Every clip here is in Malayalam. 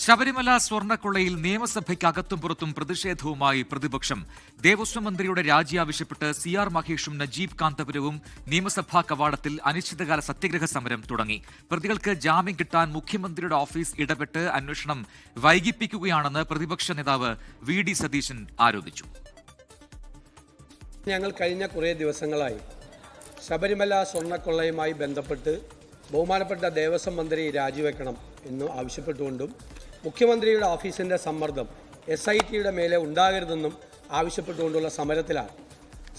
ശബരിമല സ്വർണ്ണക്കൊള്ളയിൽ നിയമസഭയ്ക്കകത്തും പുറത്തും പ്രതിഷേധവുമായി പ്രതിപക്ഷം. ദേവസ്വം മന്ത്രിയുടെ രാജി ആവശ്യപ്പെട്ട് CR മഹേഷും നജീബ് കാന്തപുരവും നിയമസഭാ കവാടത്തിൽ അനിശ്ചിതകാല സത്യഗ്രഹ സമരം തുടങ്ങി. പ്രതികൾക്ക് ജാമ്യം കിട്ടാൻ മുഖ്യമന്ത്രിയുടെ ഓഫീസ് ഇടപെട്ട് അന്വേഷണം വൈകിപ്പിക്കുകയാണെന്ന് പ്രതിപക്ഷ നേതാവ് VD സതീശൻ ആരോപിച്ചു. ഞങ്ങൾ കഴിഞ്ഞ കുറേ ദിവസങ്ങളായി ശബരിമല സ്വർണ്ണക്കൊള്ളയുമായി ബന്ധപ്പെട്ട് ബഹുമാനപ്പെട്ട ദേവസ്വം മന്ത്രി രാജിവെക്കണം എന്ന് ആവശ്യപ്പെട്ടുകൊണ്ടും മുഖ്യമന്ത്രിയുടെ ഓഫീസിൻ്റെ സമ്മർദ്ദം SITയുടെ മേലെ ഉണ്ടാകരുതെന്നും ആവശ്യപ്പെട്ടുകൊണ്ടുള്ള സമരത്തിലാണ്.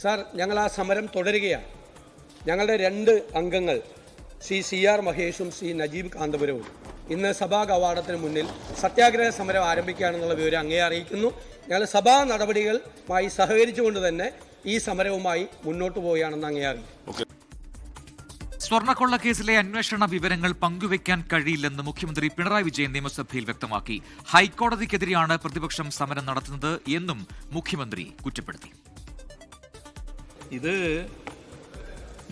സാർ, ഞങ്ങൾ ആ സമരം തുടരുകയാണ്. ഞങ്ങളുടെ 2 അംഗങ്ങൾ CR മഹേഷും നജീബ് കാന്തപുരവും ഇന്ന് സഭാ കവാടത്തിന് മുന്നിൽ സത്യാഗ്രഹ സമരം ആരംഭിക്കുകയാണെന്നുള്ള വിവരം അങ്ങേ അറിയിക്കുന്നു. ഞങ്ങൾ സഭാ നടപടികളുമായി സഹകരിച്ചുകൊണ്ട് തന്നെ ഈ സമരവുമായി മുന്നോട്ട് പോവുകയാണെന്ന് അങ്ങേ അറിയിക്കും. സ്വർണ്ണക്കൊള്ള കേസിലെ അന്വേഷണ വിവരങ്ങൾ പങ്കുവയ്ക്കാൻ കഴിയില്ലെന്ന് മുഖ്യമന്ത്രി പിണറായി വിജയൻ നിയമസഭയിൽ വ്യക്തമാക്കി. ഹൈക്കോടതിക്കെതിരെയാണ് പ്രതിപക്ഷം സമരം നടത്തുന്നത് എന്നും മുഖ്യമന്ത്രി കുറ്റപ്പെടുത്തി. ഇത്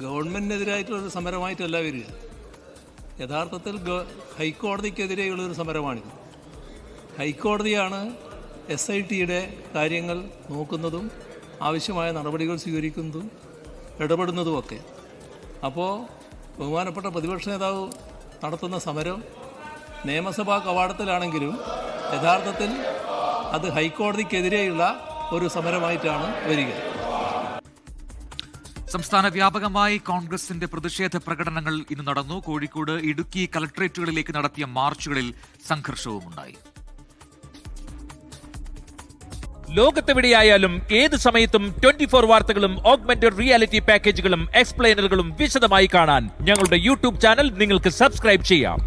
ഗവൺമെന്റിനെതിരായിട്ടുള്ളൊരു സമരമായിട്ടല്ല വരിക. യഥാർത്ഥത്തിൽ ഹൈക്കോടതിക്കെതിരെയുള്ളൊരു സമരമാണിത്. ഹൈക്കോടതിയാണ് SITയുടെ കാര്യങ്ങൾ നോക്കുന്നതും ആവശ്യമായ നടപടികൾ സ്വീകരിക്കുന്നതും ഇടപെടുന്നതുമൊക്കെ. അപ്പോൾ ബഹുമാനപ്പെട്ട പ്രതിപക്ഷ നേതാവ് നടത്തുന്ന സമരം നിയമസഭാ കവാടത്തിലാണെങ്കിലും യഥാർത്ഥത്തിൽ അത് ഹൈക്കോടതിക്കെതിരെയുള്ള ഒരു സമരമായിട്ടാണ് വരിക. സംസ്ഥാന വ്യാപകമായി കോൺഗ്രസിന്റെ പ്രതിഷേധ പ്രകടനങ്ങൾ ഇന്ന് നടന്നു. കോഴിക്കോട്, ഇടുക്കി കളക്ടറേറ്റുകളിലേക്ക് നടത്തിയ മാർച്ചുകളിൽ സംഘർഷവുമുണ്ടായി. ലോകത്തെവിടെയായാലും ഏത് സമയത്തും 24 വാർത്തകളും ഓഗ്മെന്റഡ് റിയാലിറ്റി പാക്കേജുകളും എക്സ്പ്ലെയിനറുകളും വിശദമായി കാണാൻ ഞങ്ങളുടെ YouTube ചാനൽ നിങ്ങൾക്ക് സബ്സ്ക്രൈബ് ചെയ്യാം.